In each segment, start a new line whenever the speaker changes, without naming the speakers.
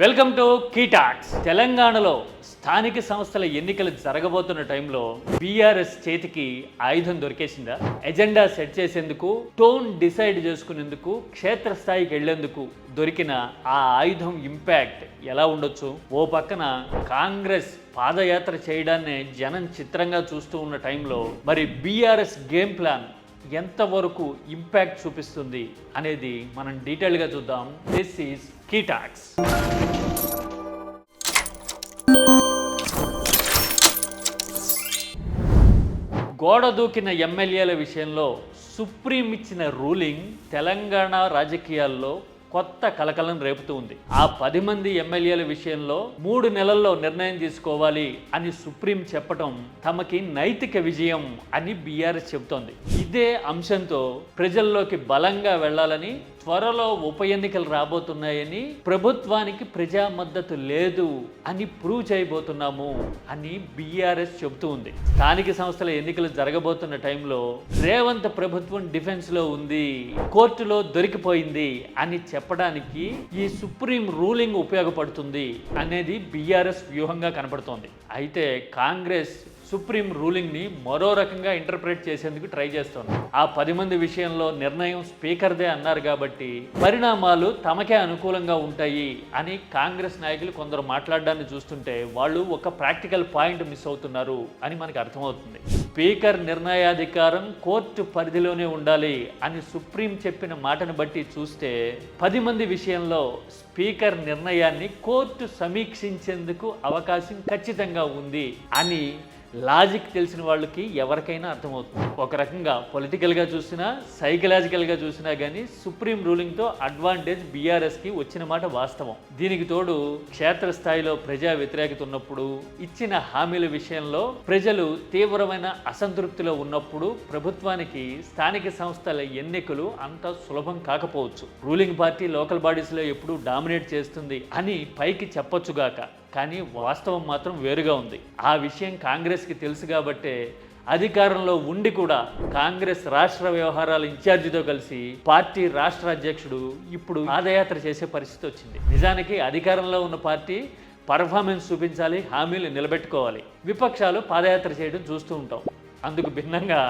Welcome to కీటాక్స్. తెలంగాణలో స్థానిక సంస్థల ఎన్నికలు జరగబోతున్న టైంలో బీఆర్ఎస్ చేతికి ఆయుధం దొరికేసిందా? ఎజెండా సెట్ చేసేందుకు, టోన్ డిసైడ్ చేసుకునేందుకు, క్షేత్రస్థాయికి వెళ్లేందుకు దొరికిన ఆ ఆయుధం ఇంపాక్ట్ ఎలా ఉండొచ్చు? ఓ పక్కన కాంగ్రెస్ పాదయాత్ర చేయడాన్ని జనం చిత్రంగా చూస్తూ ఉన్న టైంలో మరి బీఆర్ఎస్ గేమ్ ప్లాన్ ఎంతవరకు ఇంపాక్ట్ చూపిస్తుంది అనేది మనం డీటెయిల్గా చూద్దాం. This is key talks. గోడ దూకిన ఎమ్మెల్యేల విషయంలో సుప్రీం ఇచ్చిన రూలింగ్ తెలంగాణ రాజకీయాల్లో కొత్త కలకలం రేపుతూ ఉంది. ఆ 10 మంది ఎమ్మెల్యేల విషయంలో 3 నెలల్లో నిర్ణయం తీసుకోవాలి అని సుప్రీం చెప్పటం తమకి నైతిక విజయం అని బీఆర్ఎస్ చెబుతోంది. ఇదే అంశంతో ప్రజల్లోకి బలంగా వెళ్లాలని, త్వరలో ఉప ఎన్నికలు రాబోతున్నాయని, ప్రభుత్వానికి ప్రజా మద్దతు లేదు అని ప్రూవ్ చేయబోతున్నాము అని బీఆర్ఎస్ చెబుతూ ఉంది. స్థానిక సంస్థల ఎన్నికలు జరగబోతున్న టైంలో రేవంత్ ప్రభుత్వం డిఫెన్స్ లో ఉంది, కోర్టులో దొరికిపోయింది అని చెప్పడానికి ఈ సుప్రీం రూలింగ్ ఉపయోగపడుతుంది అనేది బీఆర్ఎస్ వ్యూహంగా కనపడుతోంది. అయితే కాంగ్రెస్ సుప్రీం రూలింగ్ని మరో రకంగా ఇంటర్ప్రిట్ చేసేందుకు ట్రై చేస్తోంది. ఆ 10 మంది విషయంలో నిర్ణయం స్పీకర్దే అన్నారు కాబట్టి పరిణామాలు తమకే అనుకూలంగా ఉంటాయి అని కాంగ్రెస్ నాయకులు కొందరు మాట్లాడడాన్ని చూస్తుంటే వాళ్ళు ఒక ప్రాక్టికల్ పాయింట్ మిస్ అవుతున్నారు అని మనకు అర్థమవుతుంది. స్పీకర్ నిర్ణయాధికారం కోర్టు పరిధిలోనే ఉండాలి అని సుప్రీం చెప్పిన మాటను బట్టి చూస్తే 10 మంది విషయంలో స్పీకర్ నిర్ణయాన్ని కోర్టు సమీక్షించేందుకు అవకాశం ఖచ్చితంగా ఉంది అని లాజిక్ తెలిసిన వాళ్ళకి ఎవరికైనా అర్థమవుతుంది. ఒక రకంగా పొలిటికల్గా చూసినా, సైకలాజికల్గా చూసినా కానీ సుప్రీం రూలింగ్తో అడ్వాంటేజ్ బీఆర్ఎస్కి వచ్చిన మాట వాస్తవం. దీనికి తోడు క్షేత్రస్థాయిలో ప్రజా వ్యతిరేకత ఉన్నప్పుడు, ఇచ్చిన హామీల విషయంలో ప్రజలు తీవ్రమైన అసంతృప్తిలో ఉన్నప్పుడు ప్రభుత్వానికి స్థానిక సంస్థల ఎన్నికలు అంత సులభం కాకపోవచ్చు. రూలింగ్ పార్టీ లోకల్ బాడీస్లో ఎప్పుడూ డామినేట్ చేస్తుంది అని పైకి చెప్పొచ్చుగాక, కానీ వాస్తవం మాత్రం వేరుగా ఉంది. ఆ విషయం కాంగ్రెస్కి తెలుసు కాబట్టే అధికారంలో ఉండి కూడా కాంగ్రెస్ రాష్ట్ర వ్యవహారాల ఇన్ఛార్జితో కలిసి పార్టీ రాష్ట్ర అధ్యక్షుడు ఇప్పుడు పాదయాత్ర చేసే పరిస్థితి వచ్చింది. నిజానికి అధికారంలో ఉన్న పార్టీ పర్ఫార్మెన్స్ చూపించాలి, హామీలు నిలబెట్టుకోవాలి. విపక్షాలు పాదయాత్ర చేయడం చూస్తూ ఉంటాం. అందుకు భిన్నంగా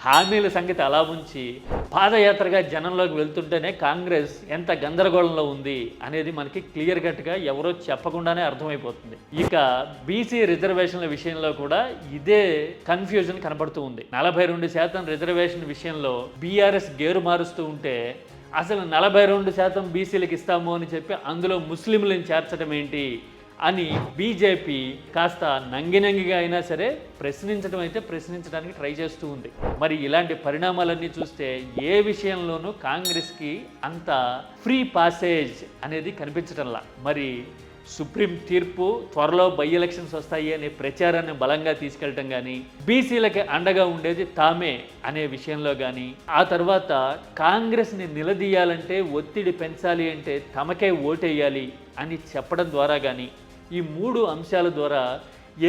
హామీల సంగతి అలా ఉంచి పాదయాత్రగా జనంలోకి వెళ్తుంటేనే కాంగ్రెస్ ఎంత గందరగోళంలో ఉంది అనేది మనకి క్లియర్ కట్గా ఎవరో చెప్పకుండానే అర్థమైపోతుంది. ఇక బీసీ రిజర్వేషన్ల విషయంలో కూడా ఇదే కన్ఫ్యూజన్ కనబడుతూ ఉంది. 42% రిజర్వేషన్ విషయంలో బీఆర్ఎస్ గేరు మారుస్తూ ఉంటే అసలు 42% బీసీలకు ఇస్తాము అని చెప్పి అందులో ముస్లింలను చేర్చడం ఏంటి అని బీజేపీ కాస్త నంగినంగిగా అయినా సరే ప్రశ్నించడానికి ట్రై చేస్తూ ఉంది. మరి ఇలాంటి పరిణామాలన్నీ చూస్తే ఏ విషయంలోనూ కాంగ్రెస్కి అంత ఫ్రీ పాసేజ్ అనేది కనిపించటంలా. మరి సుప్రీం తీర్పు, త్వరలో బై ఎలక్షన్స్ వస్తాయి అనే ప్రచారాన్ని బలంగా తీసుకెళ్ళటం కానీ, బీసీలకి అండగా ఉండేది తామే అనే విషయంలో కానీ, ఆ తర్వాత కాంగ్రెస్ని నిలదీయాలంటే, ఒత్తిడి పెంచాలి అంటే తమకే ఓటేయాలి అని చెప్పడం ద్వారా కానీ, ఈ 3 అంశాల ద్వారా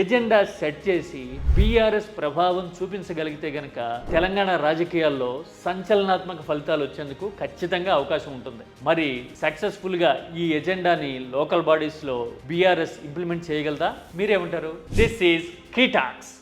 ఎజెండా సెట్ చేసి బీఆర్ఎస్ ప్రభావం చూపించగలిగితే గనక తెలంగాణ రాజకీయాల్లో సంచలనాత్మక ఫలితాలు వచ్చేందుకు ఖచ్చితంగా అవకాశం ఉంటుంది. మరి సక్సెస్ఫుల్గా ఈ ఎజెండాని లోకల్ బాడీస్లో బీఆర్ఎస్ ఇంప్లిమెంట్ చేయగలదా? మీరేమంటారు? This is కీటాక్స్.